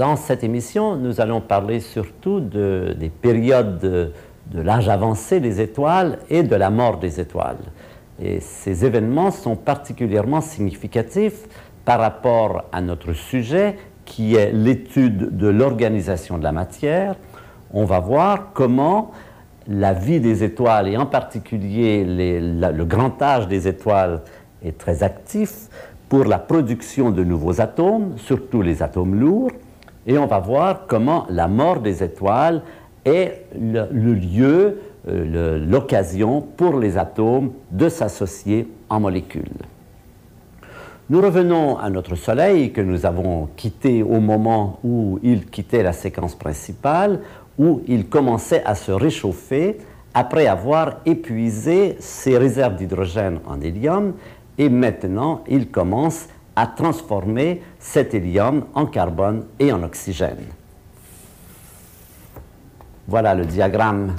Dans cette émission, nous allons parler surtout des périodes de l'âge avancé des étoiles et de la mort des étoiles. Et ces événements sont particulièrement significatifs par rapport à notre sujet, qui est l'étude de l'organisation de la matière. On va voir comment la vie des étoiles, et en particulier le grand âge des étoiles, est très actif pour la production de nouveaux atomes, surtout les atomes lourds. Et on va voir comment la mort des étoiles est le lieu, l'occasion pour les atomes de s'associer en molécules. Nous revenons à notre Soleil que nous avons quitté au moment où il quittait la séquence principale, où il commençait à se réchauffer après avoir épuisé ses réserves d'hydrogène en hélium, et maintenant il commence à transformer cet hélium en carbone et en oxygène. Voilà le diagramme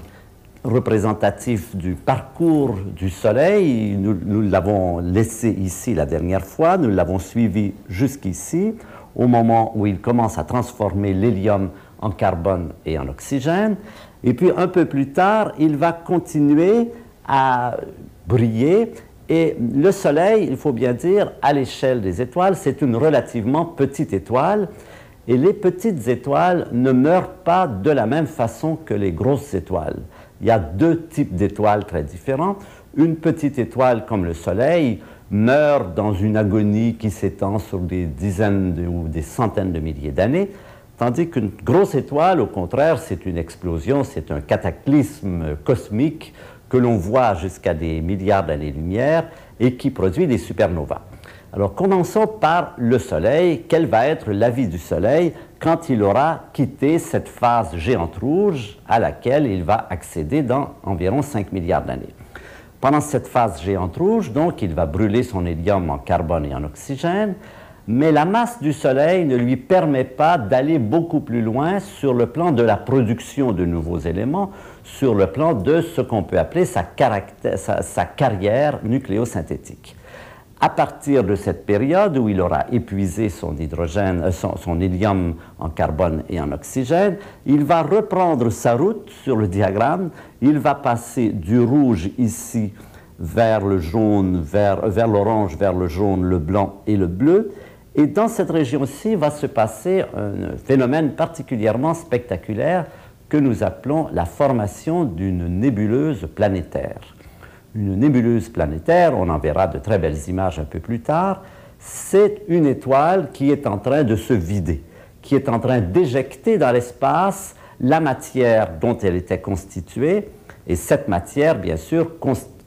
représentatif du parcours du Soleil. Nous l'avons laissé ici la dernière fois, nous l'avons suivi jusqu'ici, au moment où il commence à transformer l'hélium en carbone et en oxygène. Et puis un peu plus tard, il va continuer à briller. Et le Soleil, il faut bien dire, à l'échelle des étoiles, c'est une relativement petite étoile. Et les petites étoiles ne meurent pas de la même façon que les grosses étoiles. Il y a deux types d'étoiles très différents. Une petite étoile comme le Soleil meurt dans une agonie qui s'étend sur des dizaines ou des centaines de milliers d'années, tandis qu'une grosse étoile, au contraire, c'est une explosion, c'est un cataclysme cosmique que l'on voit jusqu'à des milliards d'années-lumière et qui produit des supernovas. Alors commençons par le Soleil. Quelle va être la vie du Soleil quand il aura quitté cette phase géante rouge à laquelle il va accéder dans environ 5 milliards d'années? Pendant cette phase géante rouge, donc, il va brûler son hélium en carbone et en oxygène, mais la masse du Soleil ne lui permet pas d'aller beaucoup plus loin sur le plan de la production de nouveaux éléments, sur le plan de ce qu'on peut appeler sa carrière nucléosynthétique. À partir de cette période où il aura épuisé son hydrogène, son hélium en carbone et en oxygène, il va reprendre sa route sur le diagramme. Il va passer du rouge ici vers le jaune, vers l'orange, vers le jaune, le blanc et le bleu. Et dans cette région-ci va se passer un phénomène particulièrement spectaculaire que nous appelons la formation d'une nébuleuse planétaire. Une nébuleuse planétaire, on en verra de très belles images un peu plus tard, c'est une étoile qui est en train de se vider, qui est en train d'éjecter dans l'espace la matière dont elle était constituée, et cette matière, bien sûr,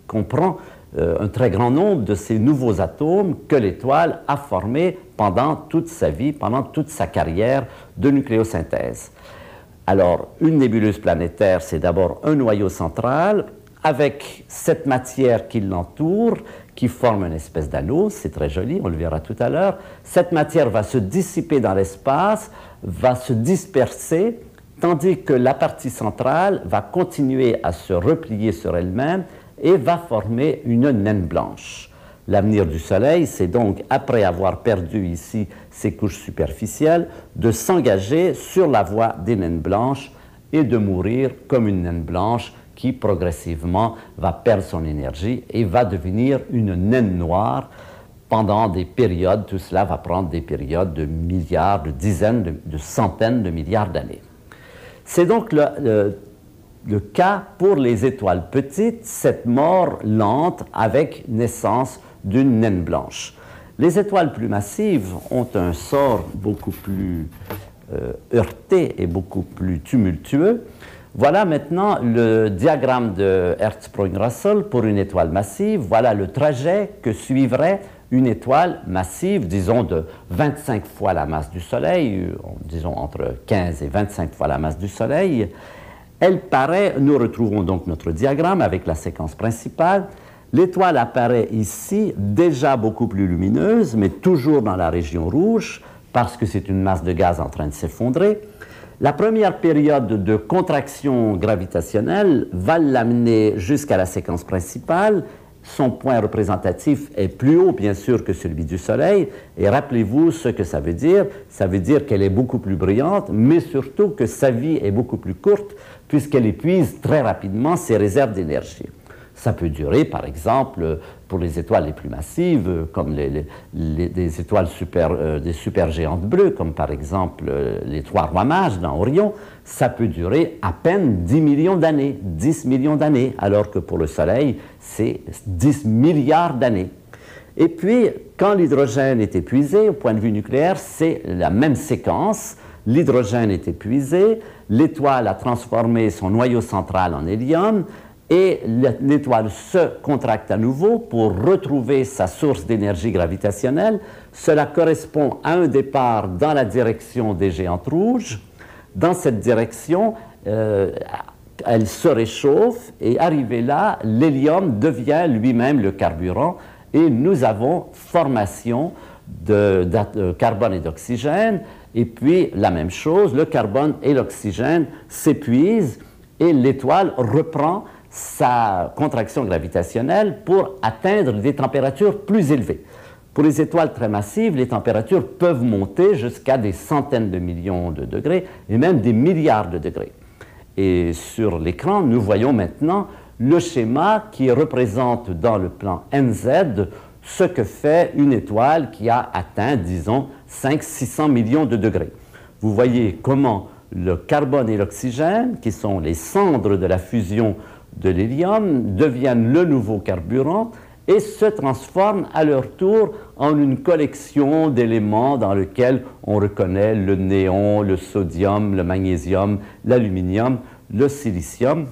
comprend un très grand nombre de ces nouveaux atomes que l'étoile a formés pendant toute sa vie, pendant toute sa carrière de nucléosynthèse. Alors, une nébuleuse planétaire, c'est d'abord un noyau central avec cette matière qui l'entoure, qui forme une espèce d'anneau. C'est très joli, on le verra tout à l'heure. Cette matière va se dissiper dans l'espace, va se disperser, tandis que la partie centrale va continuer à se replier sur elle-même et va former une naine blanche. L'avenir du Soleil, c'est donc, après avoir perdu ici ses couches superficielles, de s'engager sur la voie des naines blanches et de mourir comme une naine blanche qui progressivement va perdre son énergie et va devenir une naine noire pendant des périodes. Tout cela va prendre des périodes de milliards, de dizaines, de centaines de milliards d'années. C'est donc le cas pour les étoiles petites, cette mort lente avec naissance d'une naine blanche. Les étoiles plus massives ont un sort beaucoup plus heurté et beaucoup plus tumultueux. Voilà maintenant le diagramme de Hertzsprung-Russell pour une étoile massive. Voilà le trajet que suivrait une étoile massive, disons de 25 fois la masse du Soleil, disons entre 15 et 25 fois la masse du Soleil. Elle paraît, nous retrouvons donc notre diagramme avec la séquence principale. L'étoile apparaît ici déjà beaucoup plus lumineuse, mais toujours dans la région rouge, parce que c'est une masse de gaz en train de s'effondrer. La première période de contraction gravitationnelle va l'amener jusqu'à la séquence principale. son point représentatif est plus haut, bien sûr, que celui du Soleil. Et rappelez-vous ce que ça veut dire. Ça veut dire qu'elle est beaucoup plus brillante, mais surtout que sa vie est beaucoup plus courte, puisqu'elle épuise très rapidement ses réserves d'énergie. Ça peut durer, par exemple, pour les étoiles les plus massives, comme des étoiles des supergéantes bleues, comme par exemple les Trois Rois Mages dans Orion, ça peut durer à peine 10 millions d'années, 10 millions d'années, alors que pour le Soleil, c'est 10 milliards d'années. Et puis, quand l'hydrogène est épuisé, au point de vue nucléaire, c'est la même séquence. L'hydrogène est épuisé, l'étoile a transformé son noyau central en hélium, et l'étoile se contracte à nouveau pour retrouver sa source d'énergie gravitationnelle. Cela correspond à un départ dans la direction des géantes rouges. Dans cette direction, elle se réchauffe et arrivé là, l'hélium devient lui-même le carburant et nous avons formation de carbone et d'oxygène. Et puis, la même chose, le carbone et l'oxygène s'épuisent et l'étoile reprend sa contraction gravitationnelle pour atteindre des températures plus élevées. Pour les étoiles très massives, les températures peuvent monter jusqu'à des centaines de millions de degrés et même des milliards de degrés. Et sur l'écran, nous voyons maintenant le schéma qui représente dans le plan NZ ce que fait une étoile qui a atteint, disons, 500-600 millions de degrés. Vous voyez comment le carbone et l'oxygène, qui sont les cendres de la fusion de l'hélium, deviennent le nouveau carburant et se transforment à leur tour en une collection d'éléments dans lesquels on reconnaît le néon, le sodium, le magnésium, l'aluminium, le silicium.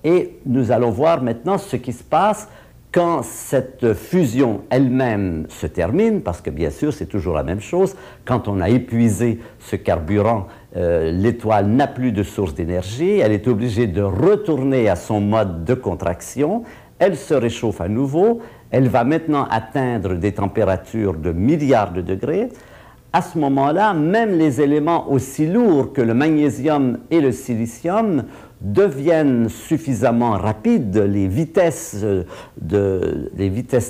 Et nous allons voir maintenant ce qui se passe quand cette fusion elle-même se termine, parce que bien sûr c'est toujours la même chose, quand on a épuisé ce carburant, l'étoile n'a plus de source d'énergie, elle est obligée de retourner à son mode de contraction, elle se réchauffe à nouveau, elle va maintenant atteindre des températures de milliards de degrés. À ce moment-là, même les éléments aussi lourds que le magnésium et le silicium deviennent suffisamment rapides, les vitesses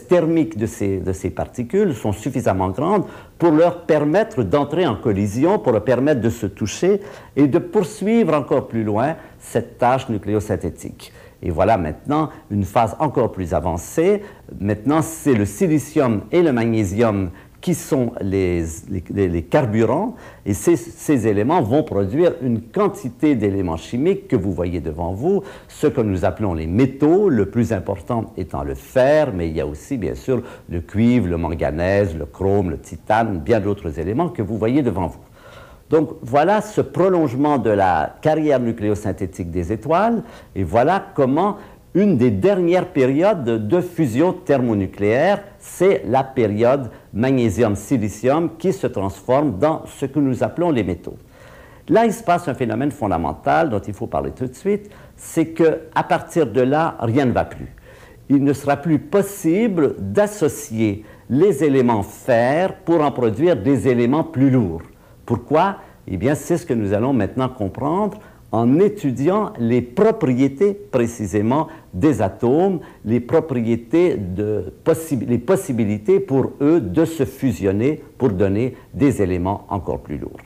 thermiques de ces particules sont suffisamment grandes pour leur permettre d'entrer en collision, pour leur permettre de se toucher et de poursuivre encore plus loin cette tâche nucléosynthétique. Et voilà maintenant une phase encore plus avancée. Maintenant, c'est le silicium et le magnésium qui sont les carburants, et ces éléments vont produire une quantité d'éléments chimiques que vous voyez devant vous, ce que nous appelons les métaux, le plus important étant le fer, mais il y a aussi bien sûr le cuivre, le manganèse, le chrome, le titane, bien d'autres éléments que vous voyez devant vous. Donc voilà ce prolongement de la carrière nucléosynthétique des étoiles, et voilà comment une des dernières périodes de fusion thermonucléaire, c'est la période magnésium-silicium qui se transforme dans ce que nous appelons les métaux. Là, il se passe un phénomène fondamental dont il faut parler tout de suite, c'est qu'à partir de là, rien ne va plus. Il ne sera plus possible d'associer les éléments fer pour en produire des éléments plus lourds. Pourquoi? Eh bien, c'est ce que nous allons maintenant comprendre en étudiant les propriétés précisément des atomes, les propriétés, les possibilités pour eux de se fusionner pour donner des éléments encore plus lourds.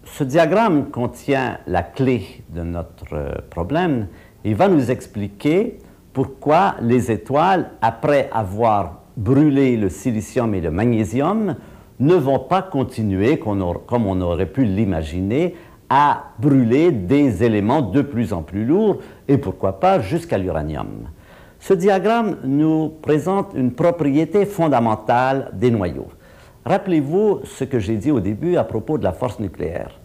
Ce diagramme contient la clé de notre problème. Il va nous expliquer pourquoi les étoiles, après avoir brûlé le silicium et le magnésium, ne vont pas continuer, comme on aurait pu l'imaginer, à brûler des éléments de plus en plus lourds, et pourquoi pas jusqu'à l'uranium. Ce diagramme nous présente une propriété fondamentale des noyaux. Rappelez-vous ce que j'ai dit au début à propos de la force nucléaire.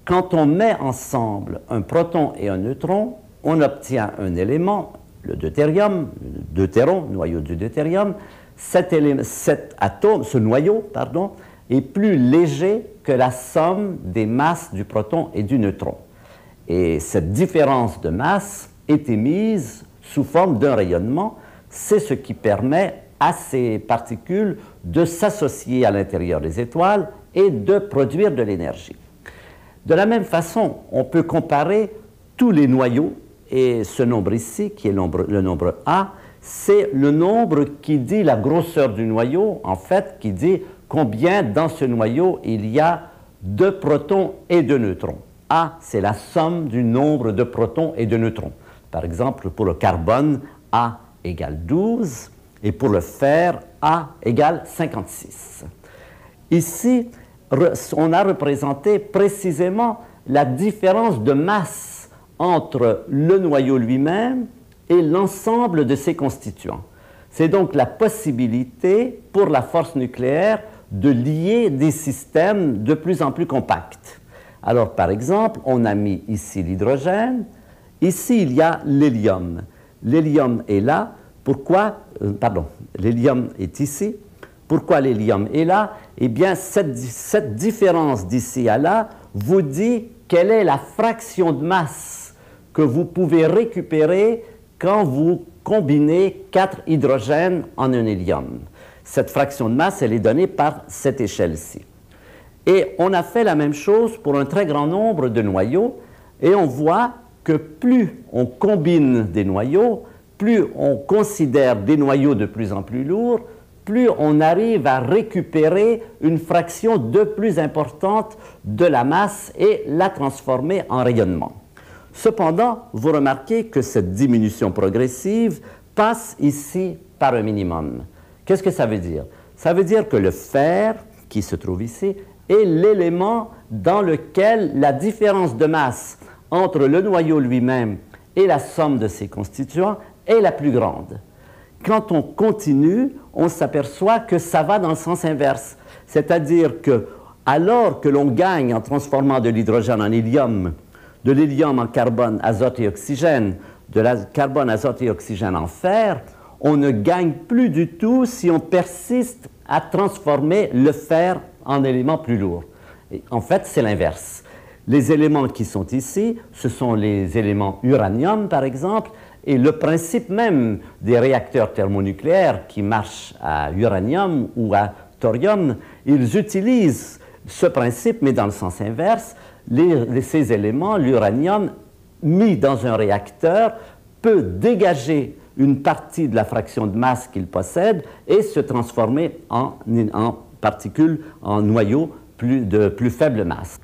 Quand on met ensemble un proton et un neutron, on obtient un élément, le deutérium, deutéron, noyau du deutérium. Ce noyau, est plus léger que la somme des masses du proton et du neutron. Et cette différence de masse est émise sous forme d'un rayonnement. C'est ce qui permet à ces particules de s'associer à l'intérieur des étoiles et de produire de l'énergie. De la même façon, on peut comparer tous les noyaux, et ce nombre ici, qui est le nombre A, c'est le nombre qui dit la grosseur du noyau, en fait, qui dit combien dans ce noyau il y a de protons et de neutrons. A, c'est la somme du nombre de protons et de neutrons. Par exemple, pour le carbone, A égale 12, et pour le fer, A égale 56. Ici, on a représenté précisément la différence de masse entre le noyau lui-même et l'ensemble de ses constituants. C'est donc la possibilité pour la force nucléaire de lier des systèmes de plus en plus compacts. Alors, par exemple, on a mis ici l'hydrogène. Ici, il y a l'hélium. L'hélium est là. Pourquoi? L'hélium est ici. Pourquoi l'hélium est là? Eh bien, cette différence d'ici à là vous dit quelle est la fraction de masse que vous pouvez récupérer quand vous combinez 4 hydrogènes en un hélium. Cette fraction de masse, elle est donnée par cette échelle-ci. Et on a fait la même chose pour un très grand nombre de noyaux, et on voit que plus on combine des noyaux, plus on considère des noyaux de plus en plus lourds, plus on arrive à récupérer une fraction de plus importante de la masse et la transformer en rayonnement. Cependant, vous remarquez que cette diminution progressive passe ici par un minimum. Qu'est-ce que ça veut dire? Ça veut dire que le fer, qui se trouve ici, est l'élément dans lequel la différence de masse entre le noyau lui-même et la somme de ses constituants est la plus grande. Quand on continue, on s'aperçoit que ça va dans le sens inverse. C'est-à-dire que, alors que l'on gagne en transformant de l'hydrogène en hélium, de l'hélium en carbone, azote et oxygène, de la carbone, azote et oxygène en fer, on ne gagne plus du tout si on persiste à transformer le fer en élément plus lourd. Et en fait, c'est l'inverse. Les éléments qui sont ici, ce sont les éléments uranium, par exemple, et le principe même des réacteurs thermonucléaires qui marchent à uranium ou à thorium, ils utilisent ce principe, mais dans le sens inverse. Ces éléments, l'uranium, mis dans un réacteur, peut dégager une partie de la fraction de masse qu'il possède et se transformer en particules, en noyaux de plus faible masse.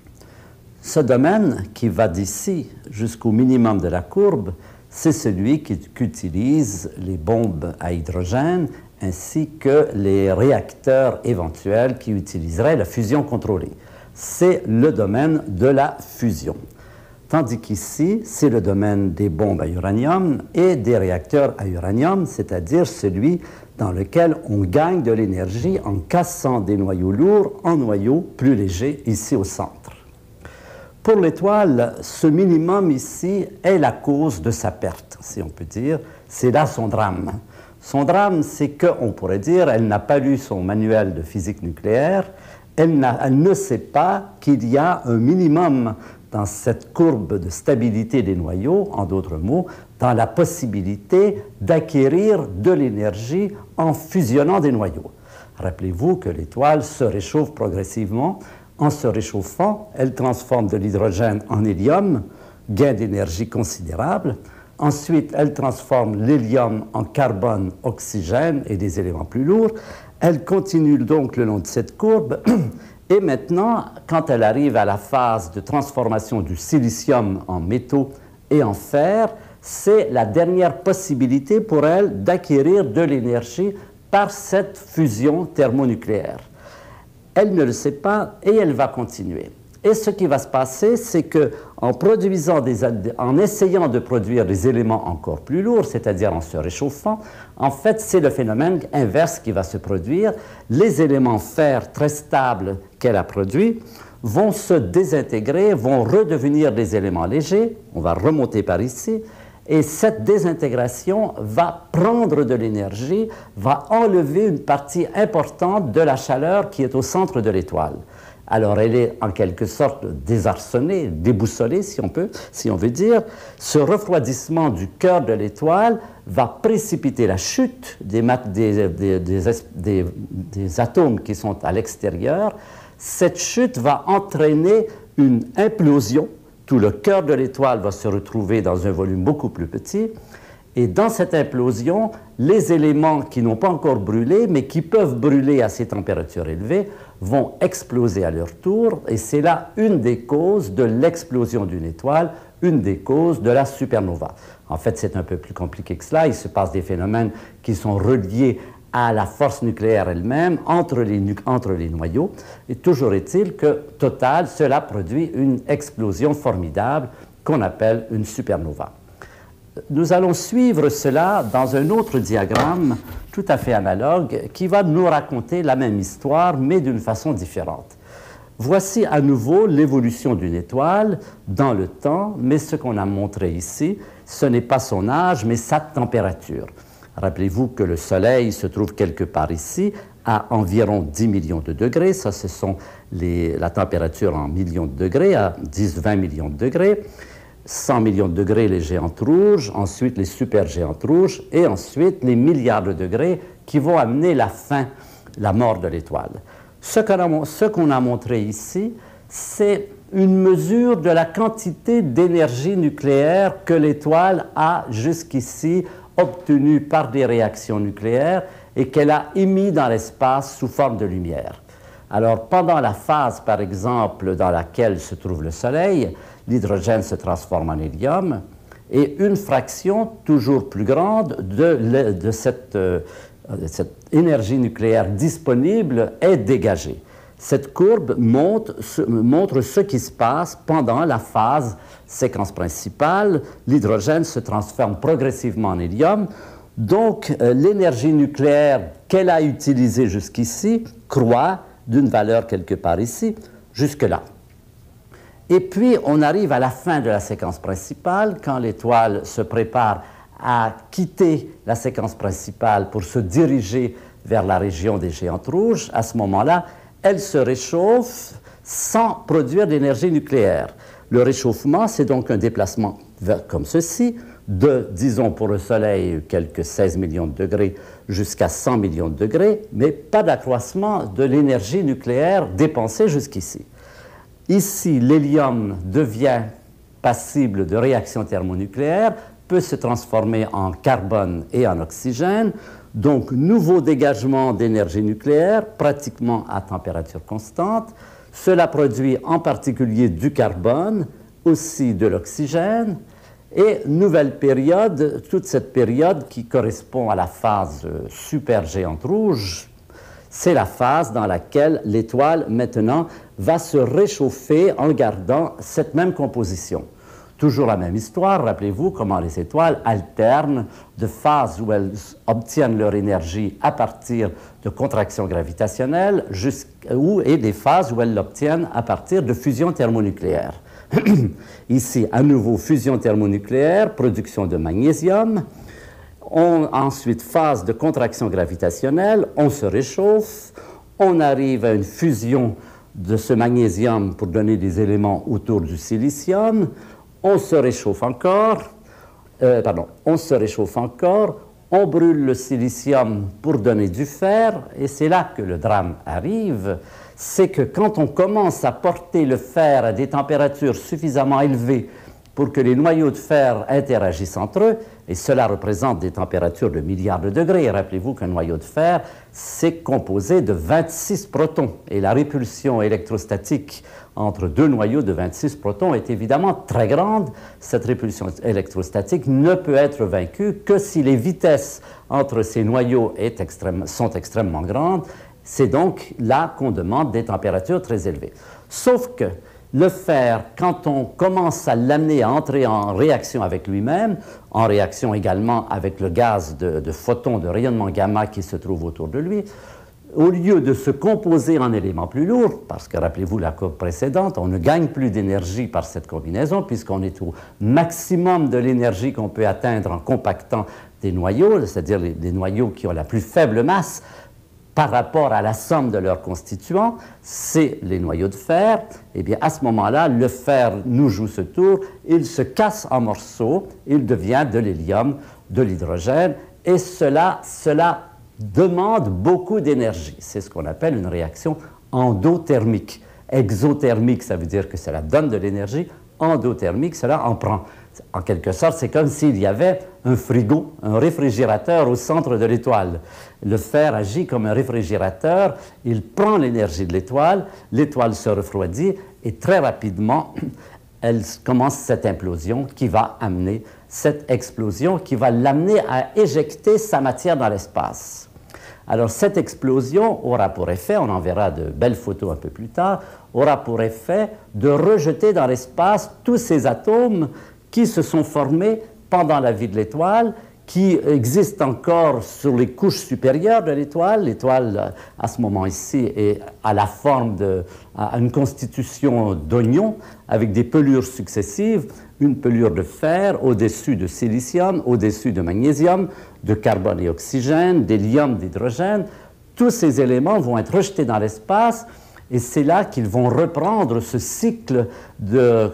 Ce domaine qui va d'ici jusqu'au minimum de la courbe, c'est celui qu'utilisent les bombes à hydrogène ainsi que les réacteurs éventuels qui utiliseraient la fusion contrôlée. C'est le domaine de la fusion. Tandis qu'ici, c'est le domaine des bombes à uranium et des réacteurs à uranium, c'est-à-dire celui dans lequel on gagne de l'énergie en cassant des noyaux lourds en noyaux plus légers ici au centre. Pour l'étoile, ce minimum ici est la cause de sa perte, si on peut dire. C'est là son drame. Son drame, c'est qu'on pourrait dire, elle n'a pas lu son manuel de physique nucléaire, elle ne sait pas qu'il y a un minimum dans cette courbe de stabilité des noyaux, en d'autres mots, dans la possibilité d'acquérir de l'énergie en fusionnant des noyaux. Rappelez-vous que l'étoile se réchauffe progressivement. En se réchauffant, elle transforme de l'hydrogène en hélium, gain d'énergie considérable. Ensuite, elle transforme l'hélium en carbone, oxygène et des éléments plus lourds. Elle continue donc le long de cette courbe. Et maintenant, quand elle arrive à la phase de transformation du silicium en métaux et en fer, c'est la dernière possibilité pour elle d'acquérir de l'énergie par cette fusion thermonucléaire. Elle ne le sait pas et elle va continuer. Et ce qui va se passer, c'est qu'en en essayant de produire des éléments encore plus lourds, c'est-à-dire en se réchauffant, en fait, c'est le phénomène inverse qui va se produire. Les éléments fer très stables qu'elle a produits vont se désintégrer, vont redevenir des éléments légers. On va remonter par ici. Et cette désintégration va prendre de l'énergie, va enlever une partie importante de la chaleur qui est au centre de l'étoile. Alors, elle est en quelque sorte désarçonnée, déboussolée, si on veut dire. Ce refroidissement du cœur de l'étoile va précipiter la chute des atomes qui sont à l'extérieur. Cette chute va entraîner une implosion. Tout le cœur de l'étoile va se retrouver dans un volume beaucoup plus petit. Et dans cette implosion, les éléments qui n'ont pas encore brûlé, mais qui peuvent brûler à ces températures élevées, vont exploser à leur tour. Et c'est là une des causes de l'explosion d'une étoile, une des causes de la supernova. En fait, c'est un peu plus compliqué que cela. Il se passe des phénomènes qui sont reliés à la force nucléaire elle-même entre les noyaux. Et toujours est-il que, total, cela produit une explosion formidable qu'on appelle une supernova. Nous allons suivre cela dans un autre diagramme tout à fait analogue qui va nous raconter la même histoire, mais d'une façon différente. Voici à nouveau l'évolution d'une étoile dans le temps, mais ce qu'on a montré ici, ce n'est pas son âge, mais sa température. Rappelez-vous que le Soleil se trouve quelque part ici, à environ 10 millions de degrés. Ça, ce sont la température en millions de degrés, à 10-20 millions de degrés. 100 millions de degrés, les géantes rouges, ensuite les supergéantes rouges, et ensuite les milliards de degrés qui vont amener la fin, la mort de l'étoile. Ce qu'on a montré ici, c'est une mesure de la quantité d'énergie nucléaire que l'étoile a jusqu'ici obtenue par des réactions nucléaires et qu'elle a émis dans l'espace sous forme de lumière. Alors, pendant la phase, par exemple, dans laquelle se trouve le Soleil, l'hydrogène se transforme en hélium et une fraction toujours plus grande de cette énergie nucléaire disponible est dégagée. Cette courbe montre ce qui se passe pendant la phase séquence principale. L'hydrogène se transforme progressivement en hélium. Donc, l'énergie nucléaire qu'elle a utilisée jusqu'ici croît d'une valeur quelque part ici, jusque-là. Et puis, on arrive à la fin de la séquence principale, quand l'étoile se prépare à quitter la séquence principale pour se diriger vers la région des géantes rouges. À ce moment-là, elle se réchauffe sans produire d'énergie nucléaire. Le réchauffement, c'est donc un déplacement comme ceci, de, disons pour le Soleil, quelques 16 millions de degrés jusqu'à 100 millions de degrés, mais pas d'accroissement de l'énergie nucléaire dépensée jusqu'ici. Ici, l'hélium devient passible de réaction thermonucléaire, peut se transformer en carbone et en oxygène, donc nouveau dégagement d'énergie nucléaire, pratiquement à température constante. Cela produit en particulier du carbone, aussi de l'oxygène, et nouvelle période, toute cette période qui correspond à la phase supergéante rouge, c'est la phase dans laquelle l'étoile, maintenant, va se réchauffer en gardant cette même composition. Toujours la même histoire, rappelez-vous comment les étoiles alternent de phases où elles obtiennent leur énergie à partir de contractions gravitationnelles et des phases où elles l'obtiennent à partir de fusion thermonucléaire. Ici, à nouveau, fusion thermonucléaire, production de magnésium. Ensuite, phase de contraction gravitationnelle, on se réchauffe, on arrive à une fusion de ce magnésium pour donner des éléments autour du silicium, on se réchauffe encore, on brûle le silicium pour donner du fer, et c'est là que le drame arrive, c'est que quand on commence à porter le fer à des températures suffisamment élevées pour que les noyaux de fer interagissent entre eux, et cela représente des températures de milliards de degrés. Rappelez-vous qu'un noyau de fer, c'est composé de 26 protons, et la répulsion électrostatique entre deux noyaux de 26 protons est évidemment très grande. Cette répulsion électrostatique ne peut être vaincue que si les vitesses entre ces noyaux sont extrêmement grandes. C'est donc là qu'on demande des températures très élevées. Sauf que Le fer, quand on commence à l'amener à entrer en réaction avec lui-même, en réaction également avec le gaz de photons de rayonnement gamma qui se trouve autour de lui, au lieu de se composer en éléments plus lourds, parce que rappelez-vous la courbe précédente, on ne gagne plus d'énergie par cette combinaison puisqu'on est au maximum de l'énergie qu'on peut atteindre en compactant des noyaux, c'est-à-dire des noyaux qui ont la plus faible masse par rapport à la somme de leurs constituants, c'est les noyaux de fer. Eh bien, à ce moment-là, le fer nous joue ce tour, il se casse en morceaux, il devient de l'hélium, de l'hydrogène, et cela demande beaucoup d'énergie. C'est ce qu'on appelle une réaction endothermique. Exothermique, ça veut dire que cela donne de l'énergie. Endothermique, cela en prend. En quelque sorte, c'est comme s'il y avait un frigo, un réfrigérateur au centre de l'étoile. Le fer agit comme un réfrigérateur, il prend l'énergie de l'étoile se refroidit et très rapidement, elle commence cette implosion qui va amener cette explosion, qui va l'amener à éjecter sa matière dans l'espace. Alors cette explosion aura pour effet, on en verra de belles photos un peu plus tard, aura pour effet de rejeter dans l'espace tous ces atomes qui se sont formés pendant la vie de l'étoile, qui existent encore sur les couches supérieures de l'étoile. L'étoile, à ce moment ici, a la forme a une constitution d'oignon avec des pelures successives, une pelure de fer au-dessus de silicium, au-dessus de magnésium, de carbone et oxygène, d'hélium, d'hydrogène. Tous ces éléments vont être rejetés dans l'espace et c'est là qu'ils vont reprendre ce cycle de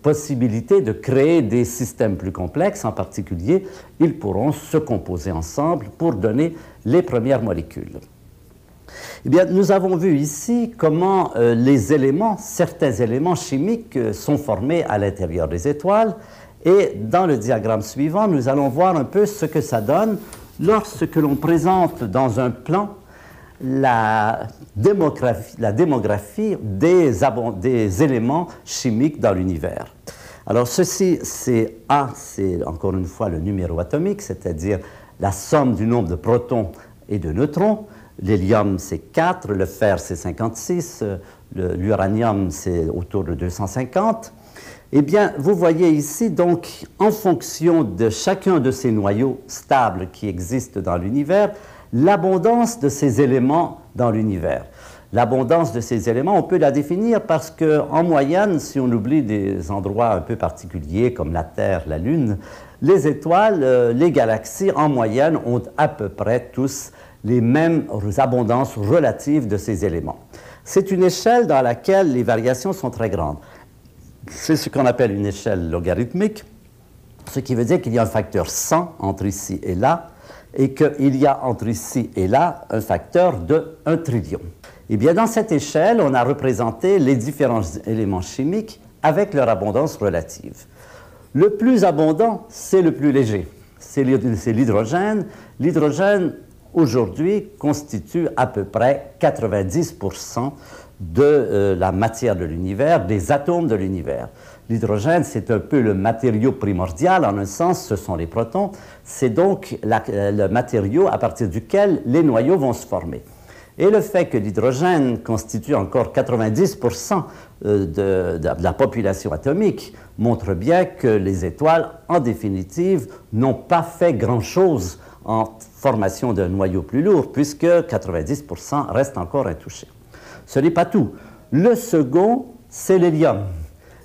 possibilité de créer des systèmes plus complexes. En particulier, ils pourront se composer ensemble pour donner les premières molécules. Eh bien, nous avons vu ici comment les éléments, certains éléments chimiques sont formés à l'intérieur des étoiles. Et dans le diagramme suivant, nous allons voir un peu ce que ça donne lorsque l'on présente dans un plan la démographie des éléments chimiques dans l'univers. Alors ceci, c'est A, c'est encore une fois le numéro atomique, c'est-à-dire la somme du nombre de protons et de neutrons. L'hélium, c'est 4, le fer, c'est 56, l'uranium, c'est autour de 250. Eh bien, vous voyez ici, donc, en fonction de chacun de ces noyaux stables qui existent dans l'univers, l'abondance de ces éléments dans l'univers. L'abondance de ces éléments, on peut la définir parce qu'en moyenne, si on oublie des endroits un peu particuliers comme la Terre, la Lune, les étoiles, les galaxies, en moyenne, ont à peu près tous les mêmes abondances relatives de ces éléments. C'est une échelle dans laquelle les variations sont très grandes. C'est ce qu'on appelle une échelle logarithmique, ce qui veut dire qu'il y a un facteur 100 entre ici et là, et qu'il y a entre ici et là un facteur de 1 trillion. Eh bien, dans cette échelle, on a représenté les différents éléments chimiques avec leur abondance relative. Le plus abondant, c'est le plus léger, c'est l'hydrogène. L'hydrogène, aujourd'hui, constitue à peu près 90% de la matière de l'univers, des atomes de l'univers. L'hydrogène, c'est un peu le matériau primordial, en un sens, ce sont les protons. C'est donc le matériau à partir duquel les noyaux vont se former. Et le fait que l'hydrogène constitue encore 90% de la population atomique montre bien que les étoiles, en définitive, n'ont pas fait grand-chose en formation d'un noyau plus lourd, puisque 90% reste encore intouché. Ce n'est pas tout. Le second, c'est l'hélium.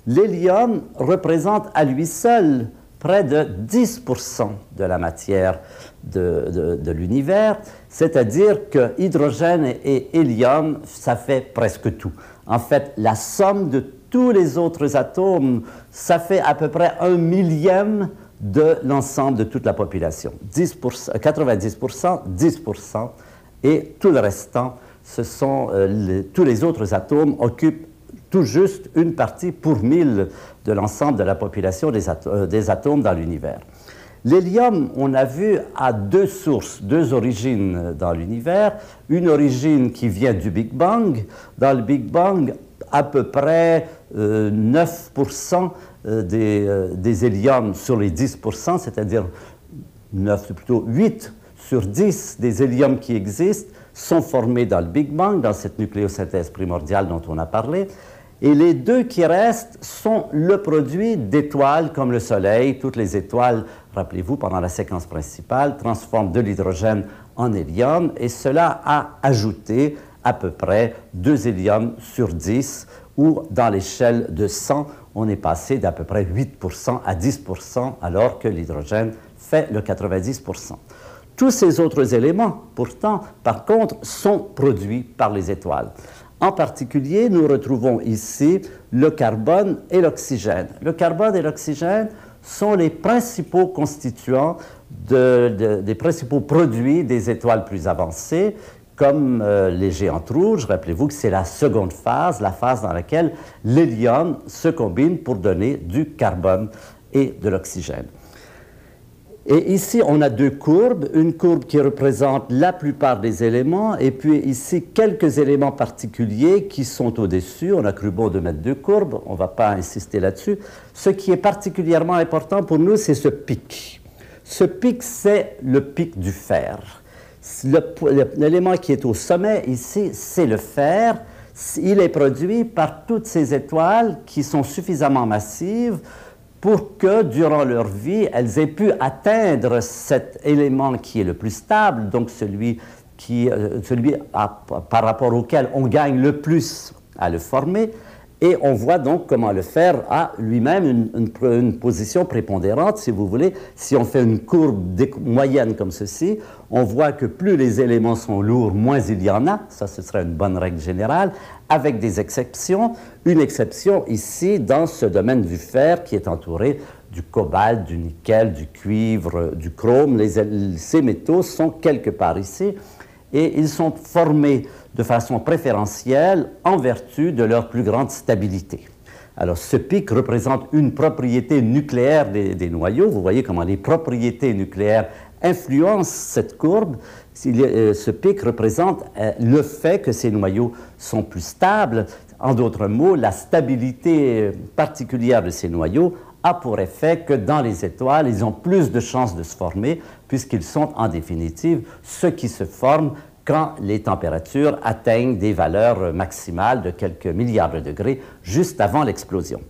L'hélium représente à lui seul près de 10% de la matière de l'univers, c'est-à-dire que hydrogène et hélium, ça fait presque tout. En fait, la somme de tous les autres atomes, ça fait à peu près 1/1000 de l'ensemble de toute la population. 90%, 10%, et tout le restant, ce sont tous les autres atomes occupent tout juste une partie pour 1000 de l'ensemble de la population des atomes dans l'univers. L'hélium, on a vu, a deux sources, deux origines dans l'univers. Une origine qui vient du Big Bang. Dans le Big Bang, à peu près 9% des héliums sur les 10%, c'est-à-dire 9, plutôt 8 sur 10 des héliums qui existent, sont formés dans le Big Bang, dans cette nucléosynthèse primordiale dont on a parlé. Et les deux qui restent sont le produit d'étoiles comme le Soleil. Toutes les étoiles, rappelez-vous, pendant la séquence principale, transforment de l'hydrogène en hélium, et cela a ajouté à peu près 2 héliums sur 10, ou dans l'échelle de 100, on est passé d'à peu près 8% à 10%, alors que l'hydrogène fait le 90%. Tous ces autres éléments, pourtant, par contre, sont produits par les étoiles. En particulier, nous retrouvons ici le carbone et l'oxygène. Le carbone et l'oxygène sont les principaux constituants des principaux produits des étoiles plus avancées, comme les géantes rouges. Rappelez-vous que c'est la seconde phase, la phase dans laquelle l'hélium se combine pour donner du carbone et de l'oxygène. Et ici, on a deux courbes, une courbe qui représente la plupart des éléments, et puis ici, quelques éléments particuliers qui sont au-dessus. On a cru bon de mettre deux courbes, on ne va pas insister là-dessus. Ce qui est particulièrement important pour nous, c'est ce pic. Ce pic, c'est le pic du fer. L'élément qui est au sommet ici, c'est le fer. Il est produit par toutes ces étoiles qui sont suffisamment massives pour que, durant leur vie, elles aient pu atteindre cet élément qui est le plus stable, donc celui par rapport auquel on gagne le plus à le former. Et on voit donc comment le fer a lui-même une position prépondérante, si vous voulez. Si on fait une courbe moyenne comme ceci, on voit que plus les éléments sont lourds, moins il y en a. Ça, ce serait une bonne règle générale, avec des exceptions. Une exception ici, dans ce domaine du fer, qui est entouré du cobalt, du nickel, du cuivre, du chrome. Ces métaux sont quelque part ici, et ils sont formés de façon préférentielle en vertu de leur plus grande stabilité. Alors, ce pic représente une propriété nucléaire des noyaux. Vous voyez comment les propriétés nucléaires influencent cette courbe. Ce pic représente le fait que ces noyaux sont plus stables. En d'autres mots, la stabilité particulière de ces noyaux a pour effet que dans les étoiles, ils ont plus de chances de se former, puisqu'ils sont en définitive ceux qui se forment quand les températures atteignent des valeurs maximales de quelques milliards de degrés juste avant l'explosion.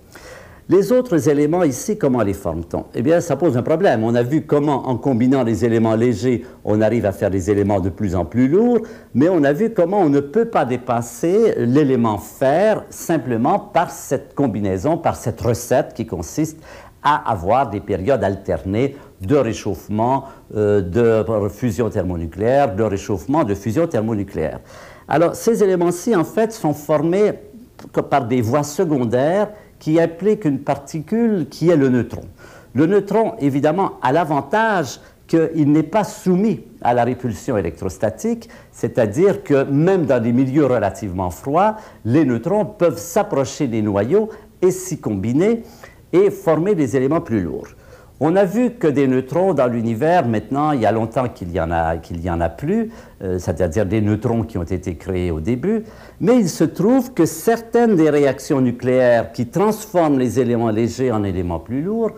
Les autres éléments ici, comment les forme-t-on? Eh bien, ça pose un problème. On a vu comment, en combinant les éléments légers, on arrive à faire des éléments de plus en plus lourds, mais on a vu comment on ne peut pas dépasser l'élément fer simplement par cette combinaison, par cette recette qui consiste à avoir des périodes alternées de réchauffement, de fusion thermonucléaire, de réchauffement, de fusion thermonucléaire. Alors, ces éléments-ci, en fait, sont formés par des voies secondaires qui impliquent une particule qui est le neutron. Le neutron, évidemment, a l'avantage qu'il n'est pas soumis à la répulsion électrostatique, c'est-à-dire que même dans des milieux relativement froids, les neutrons peuvent s'approcher des noyaux et s'y combiner et former des éléments plus lourds. On a vu que des neutrons dans l'univers, maintenant, il y a longtemps qu'il y en a plus, c'est-à-dire des neutrons qui ont été créés au début, mais il se trouve que certaines des réactions nucléaires qui transforment les éléments légers en éléments plus lourds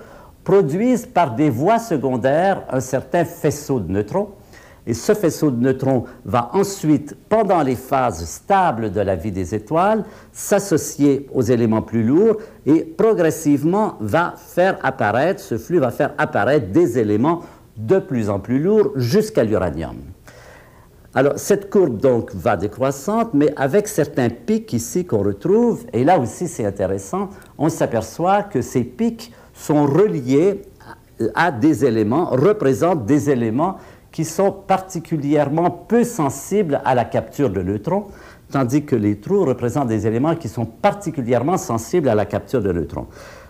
produisent par des voies secondaires un certain faisceau de neutrons. Et ce faisceau de neutrons va ensuite, pendant les phases stables de la vie des étoiles, s'associer aux éléments plus lourds et progressivement va faire apparaître, ce flux va faire apparaître des éléments de plus en plus lourds jusqu'à l'uranium. Alors, cette courbe, donc, va décroissante, mais avec certains pics ici qu'on retrouve, et là aussi c'est intéressant, on s'aperçoit que ces pics sont reliés à des éléments, représentent des éléments qui sont particulièrement peu sensibles à la capture de neutrons, tandis que les trous représentent des éléments qui sont particulièrement sensibles à la capture de neutrons.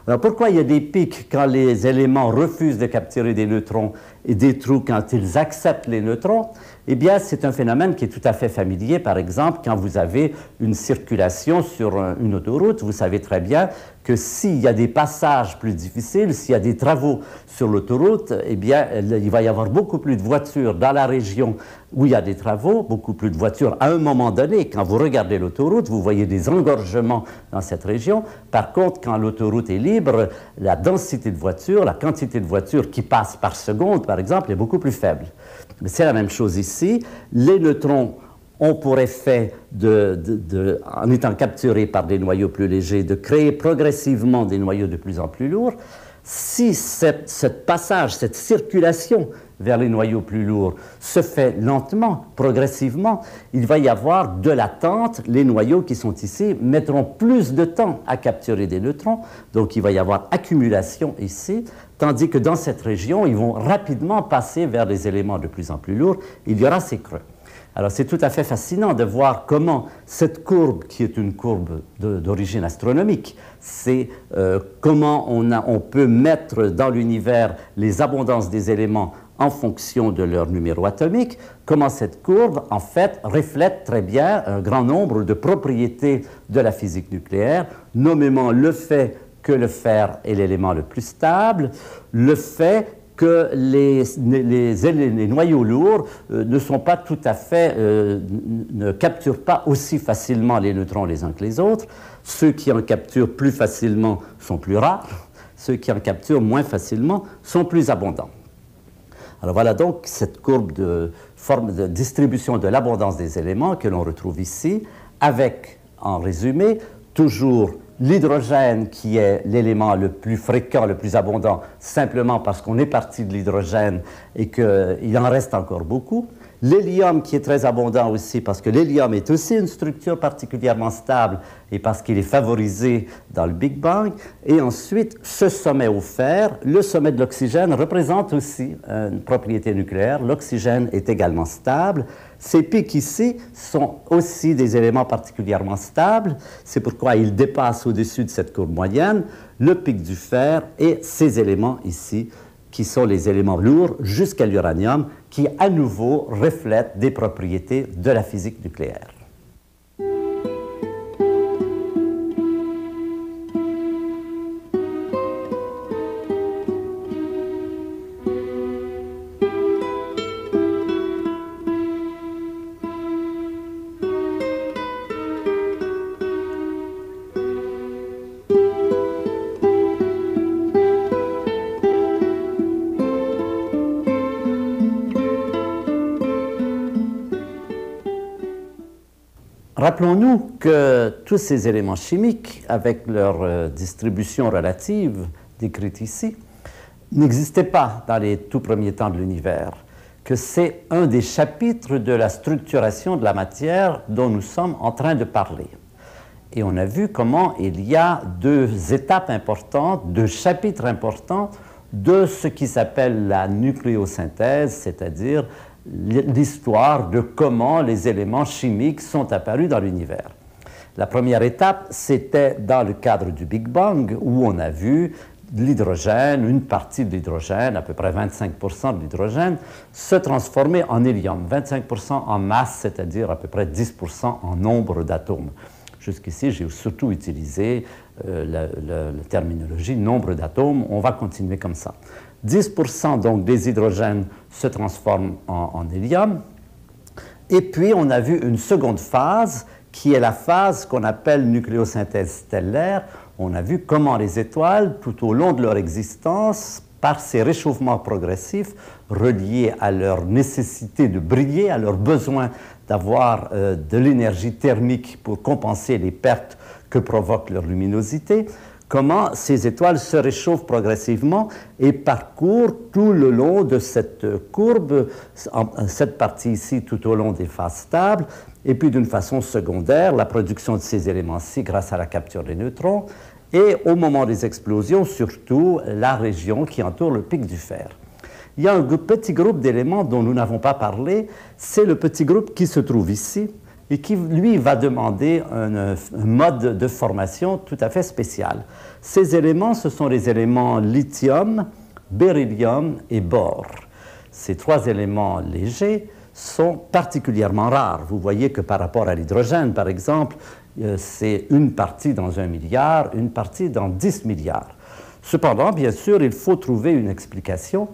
Alors pourquoi il y a des pics quand les éléments refusent de capturer des neutrons et des trous quand ils acceptent les neutrons? Eh bien, c'est un phénomène qui est tout à fait familier. Par exemple, quand vous avez une circulation sur une autoroute, vous savez très bien que s'il y a des passages plus difficiles, s'il y a des travaux sur l'autoroute, eh bien, il va y avoir beaucoup plus de voitures dans la région où il y a des travaux, beaucoup plus de voitures à un moment donné. Quand vous regardez l'autoroute, vous voyez des engorgements dans cette région. Par contre, quand l'autoroute est libre, la densité de voitures, la quantité de voitures qui passent par seconde, par exemple, est beaucoup plus faible. Mais c'est la même chose ici. Les neutrons ont pour effet, en étant capturés par des noyaux plus légers, de créer progressivement des noyaux de plus en plus lourds. Si ce passage, cette circulation vers les noyaux plus lourds se fait lentement, progressivement, il va y avoir de l'attente. Les noyaux qui sont ici mettront plus de temps à capturer des neutrons, donc il va y avoir accumulation ici, tandis que dans cette région, ils vont rapidement passer vers des éléments de plus en plus lourds. Il y aura ces creux. Alors c'est tout à fait fascinant de voir comment cette courbe, qui est une courbe d'origine astronomique, c'est comment on peut mettre dans l'univers les abondances des éléments en fonction de leur numéro atomique, comment cette courbe, en fait, reflète très bien un grand nombre de propriétés de la physique nucléaire, nommément le fait que le fer est l'élément le plus stable, le fait que les noyaux lourds ne sont pas tout à fait, ne capturent pas aussi facilement les neutrons les uns que les autres. Ceux qui en capturent plus facilement sont plus rares, ceux qui en capturent moins facilement sont plus abondants. Alors voilà donc cette courbe de forme de distribution de l'abondance des éléments que l'on retrouve ici, avec, en résumé, toujours l'hydrogène qui est l'élément le plus fréquent, le plus abondant, simplement parce qu'on est parti de l'hydrogène et qu'il en reste encore beaucoup. L'hélium qui est très abondant aussi parce que l'hélium est aussi une structure particulièrement stable et parce qu'il est favorisé dans le Big Bang. Et ensuite, ce sommet au fer, le sommet de l'oxygène, représente aussi une propriété nucléaire. L'oxygène est également stable. Ces pics ici sont aussi des éléments particulièrement stables. C'est pourquoi ils dépassent au-dessus de cette courbe moyenne le pic du fer et ces éléments ici qui sont les éléments lourds jusqu'à l'uranium, qui à nouveau reflètent des propriétés de la physique nucléaire. Rappelons-nous que tous ces éléments chimiques, avec leur distribution relative décrite ici, n'existaient pas dans les tout premiers temps de l'univers, que c'est un des chapitres de la structuration de la matière dont nous sommes en train de parler. Et on a vu comment il y a deux étapes importantes, deux chapitres importants de ce qui s'appelle la nucléosynthèse, c'est-à-dire l'histoire de comment les éléments chimiques sont apparus dans l'univers. La première étape, c'était dans le cadre du Big Bang, où on a vu l'hydrogène, une partie de l'hydrogène, à peu près 25% de l'hydrogène, se transformer en hélium, 25% en masse, c'est-à-dire à peu près 10% en nombre d'atomes. Jusqu'ici, j'ai surtout utilisé la terminologie nombre d'atomes. On va continuer comme ça. 10% donc des hydrogènes se transforment en hélium. Et puis, on a vu une seconde phase, qui est la phase qu'on appelle nucléosynthèse stellaire. On a vu comment les étoiles, tout au long de leur existence, par ces réchauffements progressifs, reliés à leur nécessité de briller, à leur besoin d'avoir de l'énergie thermique pour compenser les pertes que provoque leur luminosité, comment ces étoiles se réchauffent progressivement et parcourent tout le long de cette courbe, cette partie ici tout au long des phases stables, et puis d'une façon secondaire, la production de ces éléments-ci grâce à la capture des neutrons, et au moment des explosions, surtout la région qui entoure le pic du fer. Il y a un petit groupe d'éléments dont nous n'avons pas parlé, c'est le petit groupe qui se trouve ici, et qui, lui, va demander un mode de formation tout à fait spécial. Ces éléments, ce sont les éléments lithium, beryllium et bore. Ces trois éléments légers sont particulièrement rares. Vous voyez que par rapport à l'hydrogène, par exemple, c'est une partie dans 1 milliard, une partie dans 10 milliards. Cependant, bien sûr, il faut trouver une explication.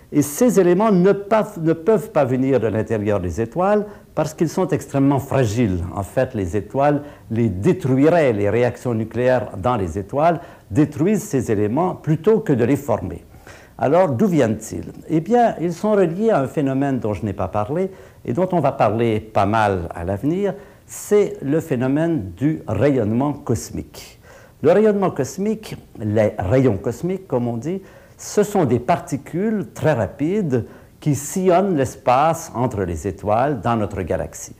Et ces éléments ne peuvent pas venir de l'intérieur des étoiles parce qu'ils sont extrêmement fragiles. En fait, les étoiles les détruiraient, les réactions nucléaires dans les étoiles détruisent ces éléments plutôt que de les former. Alors, d'où viennent-ils? Eh bien, ils sont reliés à un phénomène dont je n'ai pas parlé et dont on va parler pas mal à l'avenir, c'est le phénomène du rayonnement cosmique. Le rayonnement cosmique, les rayons cosmiques comme on dit, ce sont des particules très rapides qui sillonnent l'espace entre les étoiles dans notre galaxie.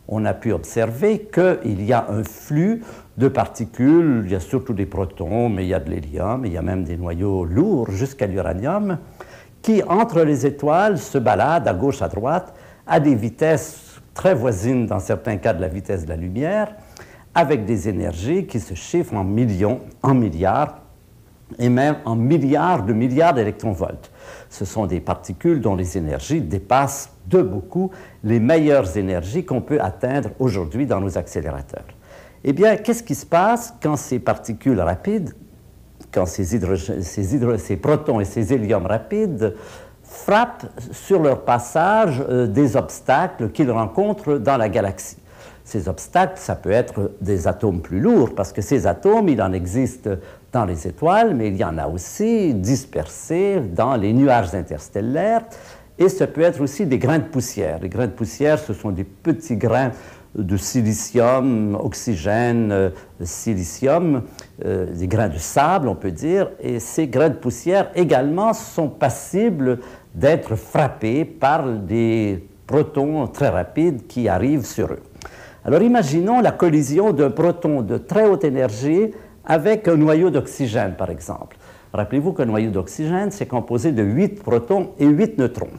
On a pu observer qu'il y a un flux de particules, il y a surtout des protons, mais il y a de l'hélium, il y a même des noyaux lourds jusqu'à l'uranium, qui, entre les étoiles, se baladent à gauche, à droite, à des vitesses très voisines, dans certains cas, de la vitesse de la lumière, avec des énergies qui se chiffrent en millions, en milliards, et même en milliards d'électronvolts. Ce sont des particules dont les énergies dépassent de beaucoup les meilleures énergies qu'on peut atteindre aujourd'hui dans nos accélérateurs. Eh bien, qu'est-ce qui se passe quand ces particules rapides, quand ces protons et ces héliums rapides frappent sur leur passage des obstacles qu'ils rencontrent dans la galaxie? Ces obstacles, ça peut être des atomes plus lourds, parce que ces atomes, il en existe dans les étoiles, mais il y en a aussi dispersés dans les nuages interstellaires, et ça peut être aussi des grains de poussière. Les grains de poussière, ce sont des petits grains de silicium, oxygène, silicium, des grains de sable, on peut dire, et ces grains de poussière également sont passibles d'être frappés par des protons très rapides qui arrivent sur eux. Alors imaginons la collision d'un proton de très haute énergie avec un noyau d'oxygène, par exemple. Rappelez-vous qu'un noyau d'oxygène, c'est composé de 8 protons et 8 neutrons.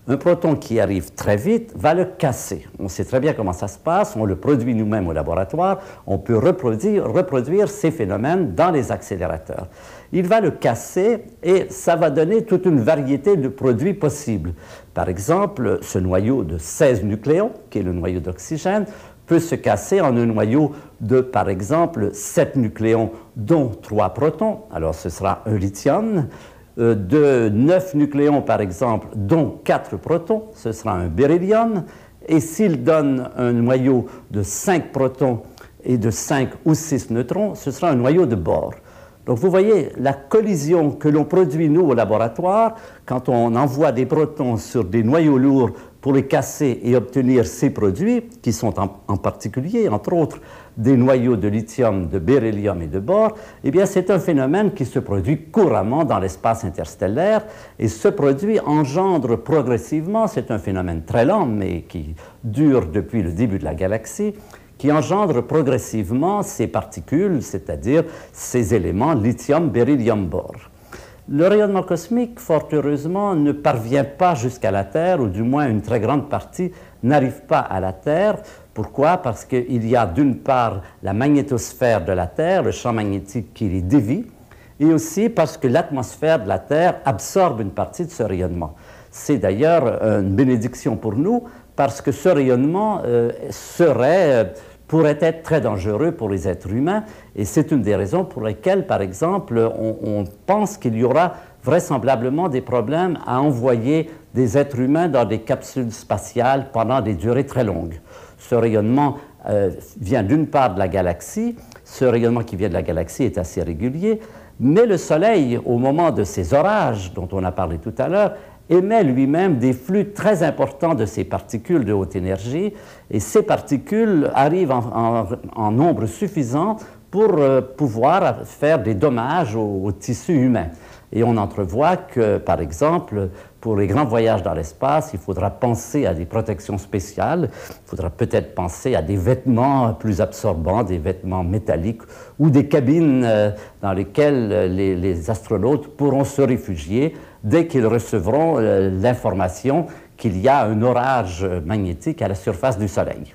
Un proton qui arrive très vite va le casser. On sait très bien comment ça se passe, on le produit nous-mêmes au laboratoire, on peut reproduire ces phénomènes dans les accélérateurs. Il va le casser et ça va donner toute une variété de produits possibles. Par exemple, ce noyau de 16 nucléons, qui est le noyau d'oxygène, peut se casser en un noyau de, par exemple, 7 nucléons, dont 3 protons, alors ce sera un lithium, de 9 nucléons, par exemple, dont 4 protons, ce sera un beryllium, et s'il donne un noyau de 5 protons et de 5 ou 6 neutrons, ce sera un noyau de bore. Donc vous voyez, la collision que l'on produit, nous, au laboratoire, quand on envoie des protons sur des noyaux lourds pour les casser et obtenir ces produits, qui sont en particulier, entre autres, des noyaux de lithium, de beryllium et de bore, eh bien c'est un phénomène qui se produit couramment dans l'espace interstellaire, et ce produit engendre progressivement, c'est un phénomène très lent, mais qui dure depuis le début de la galaxie, qui engendre progressivement ces particules, c'est-à-dire ces éléments lithium, beryllium, bore. Le rayonnement cosmique, fort heureusement, ne parvient pas jusqu'à la Terre, ou du moins une très grande partie n'arrive pas à la Terre. Pourquoi? Parce qu'il y a d'une part la magnétosphère de la Terre, le champ magnétique qui les dévie, et aussi parce que l'atmosphère de la Terre absorbe une partie de ce rayonnement. C'est d'ailleurs une bénédiction pour nous, parce que ce rayonnement pourrait être très dangereux pour les êtres humains, et c'est une des raisons pour lesquelles, par exemple, on pense qu'il y aura vraisemblablement des problèmes à envoyer des êtres humains dans des capsules spatiales pendant des durées très longues. Ce rayonnement vient d'une part de la galaxie, ce rayonnement qui vient de la galaxie est assez régulier, mais le Soleil, au moment de ces orages dont on a parlé tout à l'heure, émet lui-même des flux très importants de ces particules de haute énergie, et ces particules arrivent en nombre suffisant pour pouvoir faire des dommages au tissu humain. Et on entrevoit que, par exemple, pour les grands voyages dans l'espace, il faudra penser à des protections spéciales, il faudra peut-être penser à des vêtements plus absorbants, des vêtements métalliques, ou des cabines dans lesquelles les astronautes pourront se réfugier dès qu'ils recevront l'information qu'il y a un orage magnétique à la surface du Soleil.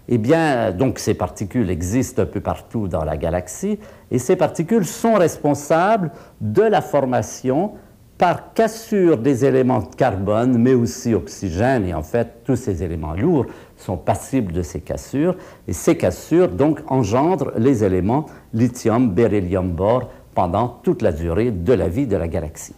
Eh bien, donc ces particules existent un peu partout dans la galaxie, et ces particules sont responsables de la formation par cassure des éléments de carbone, mais aussi oxygène, et en fait, tous ces éléments lourds sont passibles de ces cassures, et ces cassures, donc, engendrent les éléments lithium, beryllium, bore pendant toute la durée de la vie de la galaxie.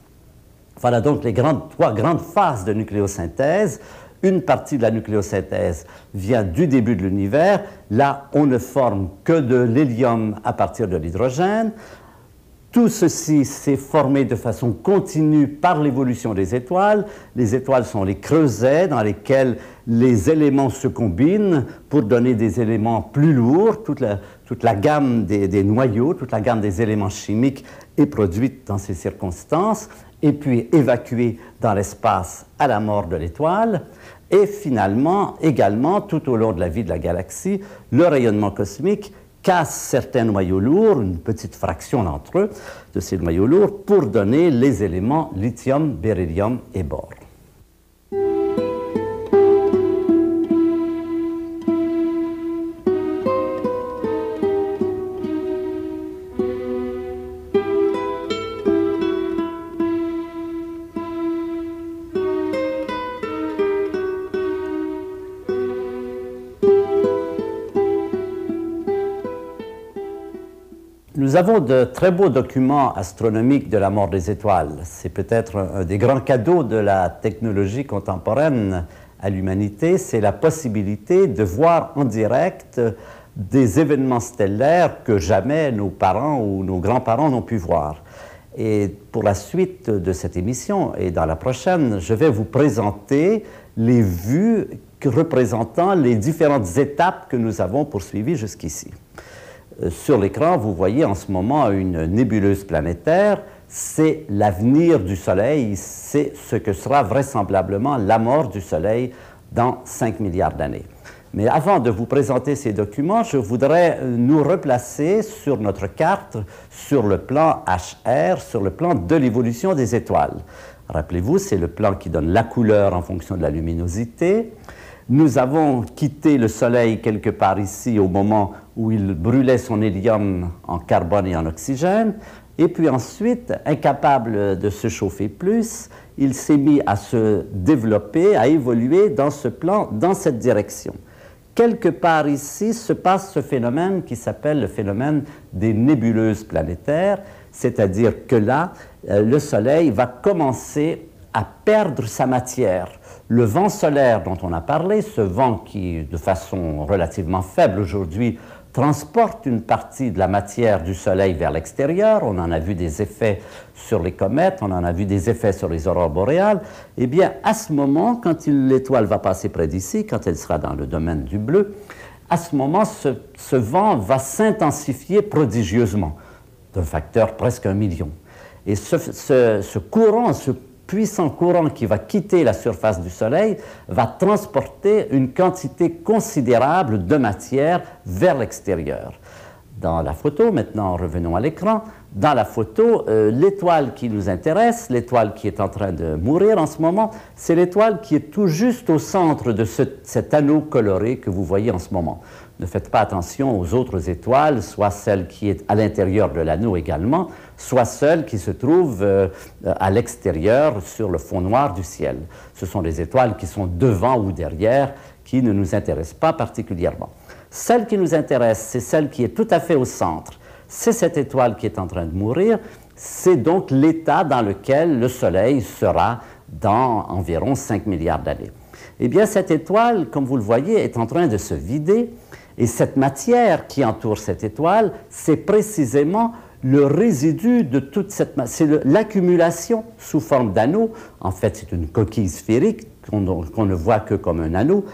Voilà donc les trois grandes phases de nucléosynthèse. Une partie de la nucléosynthèse vient du début de l'univers. Là, on ne forme que de l'hélium à partir de l'hydrogène. Tout ceci s'est formé de façon continue par l'évolution des étoiles. Les étoiles sont les creusets dans lesquels les éléments se combinent pour donner des éléments plus lourds. Toute la gamme des noyaux, toute la gamme des éléments chimiques est produite dans ces circonstances et puis évacuée dans l'espace à la mort de l'étoile. Et finalement, également, tout au long de la vie de la galaxie, le rayonnement cosmique casse certains noyaux lourds, une petite fraction d'entre eux, de ces noyaux lourds, pour donner les éléments lithium, beryllium et bore. Nous avons de très beaux documents astronomiques de la mort des étoiles. C'est peut-être un des grands cadeaux de la technologie contemporaine à l'humanité, c'est la possibilité de voir en direct des événements stellaires que jamais nos parents ou nos grands-parents n'ont pu voir. Et pour la suite de cette émission et dans la prochaine, je vais vous présenter les vues représentant les différentes étapes que nous avons poursuivies jusqu'ici. Sur l'écran, vous voyez en ce moment une nébuleuse planétaire. C'est l'avenir du Soleil, c'est ce que sera vraisemblablement la mort du Soleil dans 5 milliards d'années. Mais avant de vous présenter ces documents, je voudrais nous replacer sur notre carte, sur le plan HR, sur le plan de l'évolution des étoiles. Rappelez-vous, c'est le plan qui donne la couleur en fonction de la luminosité. Nous avons quitté le Soleil quelque part ici au moment où il brûlait son hélium en carbone et en oxygène. Et puis ensuite, incapable de se chauffer plus, il s'est mis à se développer, à évoluer dans ce plan, dans cette direction. Quelque part ici se passe ce phénomène qui s'appelle le phénomène des nébuleuses planétaires, c'est-à-dire que là, le Soleil va commencer à perdre sa matière. Le vent solaire dont on a parlé, ce vent qui, de façon relativement faible aujourd'hui, transporte une partie de la matière du Soleil vers l'extérieur. On en a vu des effets sur les comètes, on en a vu des effets sur les aurores boréales. Eh bien, à ce moment, quand l'étoile va passer près d'ici, quand elle sera dans le domaine du bleu, à ce moment, ce vent va s'intensifier prodigieusement, d'un facteur presque 1 million. Et ce courant, ce puissant courant qui va quitter la surface du Soleil va transporter une quantité considérable de matière vers l'extérieur. Dans la photo, maintenant revenons à l'écran, dans la photo, l'étoile qui nous intéresse, l'étoile qui est en train de mourir en ce moment, c'est l'étoile qui est tout juste au centre de cet anneau coloré que vous voyez en ce moment. Ne faites pas attention aux autres étoiles, soit celle qui est à l'intérieur de l'anneau également, soit celle qui se trouve à l'extérieur sur le fond noir du ciel. Ce sont les étoiles qui sont devant ou derrière, qui ne nous intéressent pas particulièrement. Celle qui nous intéresse, c'est celle qui est tout à fait au centre. C'est cette étoile qui est en train de mourir. C'est donc l'état dans lequel le Soleil sera dans environ 5 milliards d'années. Eh bien, cette étoile, comme vous le voyez, est en train de se vider. Et cette matière qui entoure cette étoile, c'est précisément le résidu de toute cette matière. C'est l'accumulation sous forme d'anneau. En fait, c'est une coquille sphérique qu'on ne voit que comme un anneau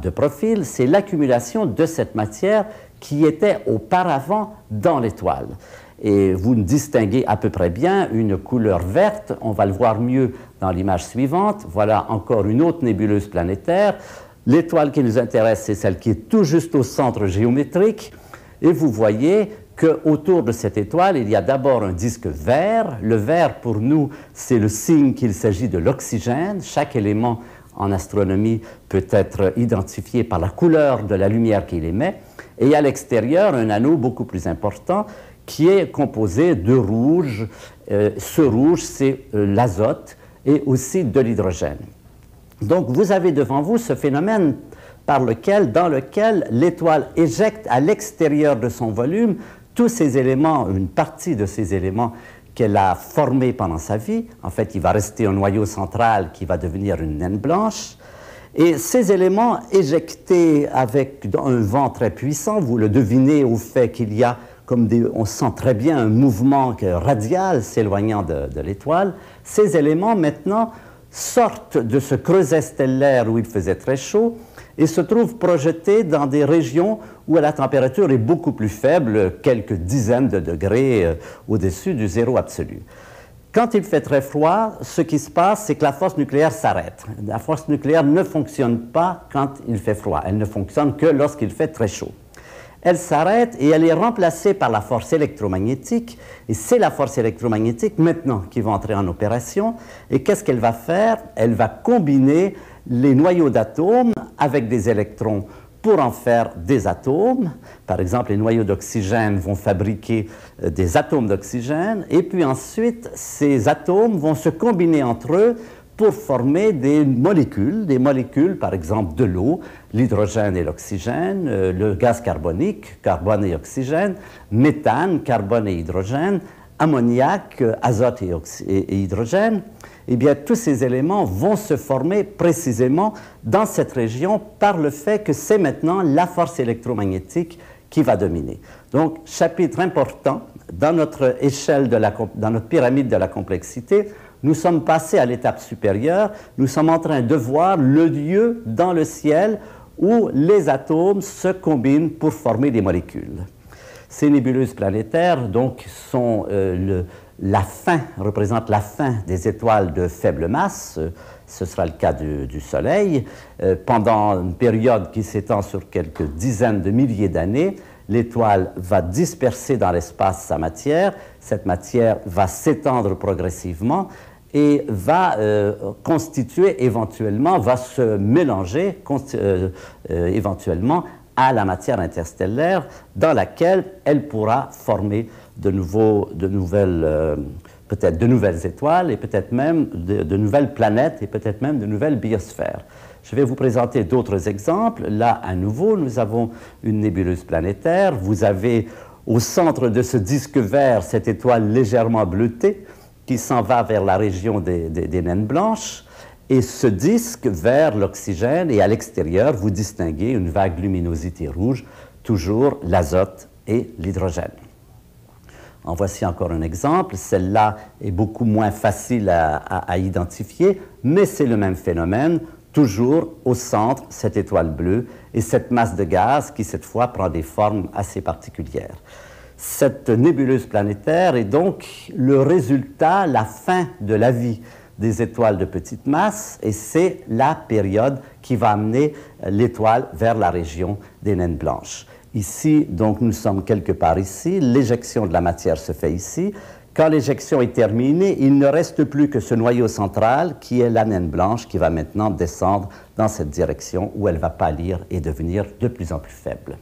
de profil. C'est l'accumulation de cette matière qui était auparavant dans l'étoile. Et vous distinguez à peu près bien une couleur verte. On va le voir mieux dans l'image suivante. Voilà encore une autre nébuleuse planétaire. L'étoile qui nous intéresse, c'est celle qui est tout juste au centre géométrique. Et vous voyez qu'autour de cette étoile, il y a d'abord un disque vert. Le vert, pour nous, c'est le signe qu'il s'agit de l'oxygène. Chaque élément en astronomie peut être identifié par la couleur de la lumière qu'il émet. Et à l'extérieur, un anneau beaucoup plus important qui est composé de rouge. Ce rouge, c'est l'azote et aussi de l'hydrogène. Donc, vous avez devant vous ce phénomène dans lequel l'étoile éjecte à l'extérieur de son volume tous ces éléments, une partie de ces éléments qu'elle a formés pendant sa vie. En fait, il va rester un noyau central qui va devenir une naine blanche. Et ces éléments éjectés avec un vent très puissant, vous le devinez au fait qu'il y a on sent très bien un mouvement radial s'éloignant de l'étoile. Ces éléments maintenant sortent de ce creuset stellaire où il faisait très chaud et se trouvent projetés dans des régions où la température est beaucoup plus faible, quelques dizaines de degrés au-dessus du zéro absolu. Quand il fait très froid, ce qui se passe, c'est que la force nucléaire s'arrête. La force nucléaire ne fonctionne pas quand il fait froid. Elle ne fonctionne que lorsqu'il fait très chaud. Elle s'arrête et elle est remplacée par la force électromagnétique. Et c'est la force électromagnétique maintenant qui va entrer en opération. Et qu'est-ce qu'elle va faire? Elle va combiner les noyaux d'atomes avec des électrons pour en faire des atomes. Par exemple, les noyaux d'oxygène vont fabriquer des atomes d'oxygène, et puis ensuite, ces atomes vont se combiner entre eux pour former des molécules, par exemple de l'eau, l'hydrogène et l'oxygène, le gaz carbonique, carbone et oxygène, méthane, carbone et hydrogène, ammoniac, azote et hydrogène. Eh bien, tous ces éléments vont se former précisément dans cette région par le fait que c'est maintenant la force électromagnétique qui va dominer. Donc, chapitre important, dans notre échelle, dans notre pyramide de la complexité, nous sommes passés à l'étape supérieure, nous sommes en train de voir le lieu dans le ciel où les atomes se combinent pour former des molécules. Ces nébuleuses planétaires, donc, représentent la fin des étoiles de faible masse. Ce sera le cas du Soleil. Pendant une période qui s'étend sur quelques dizaines de milliers d'années, l'étoile va disperser dans l'espace sa matière. Cette matière va s'étendre progressivement et va constituer éventuellement, va se mélanger éventuellement à la matière interstellaire dans laquelle elle pourra former peut-être de nouvelles étoiles et peut-être même de nouvelles planètes et peut-être même de nouvelles biosphères. Je vais vous présenter d'autres exemples. Là, à nouveau, nous avons une nébuleuse planétaire. Vous avez au centre de ce disque vert cette étoile légèrement bleutée qui s'en va vers la région des naines blanches. Et ce disque vers l'oxygène, et à l'extérieur, vous distinguez une vague luminosité rouge, toujours l'azote et l'hydrogène. En voici encore un exemple. Celle-là est beaucoup moins facile à identifier, mais c'est le même phénomène. Toujours au centre, cette étoile bleue et cette masse de gaz qui, cette fois, prend des formes assez particulières. Cette nébuleuse planétaire est donc le résultat, la fin de la vie des étoiles de petite masse, et c'est la période qui va amener l'étoile vers la région des naines blanches. Ici, donc, nous sommes quelque part ici. L'éjection de la matière se fait ici. Quand l'éjection est terminée, il ne reste plus que ce noyau central qui est la naine blanche qui va maintenant descendre dans cette direction où elle va pâlir et devenir de plus en plus faible.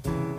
Thank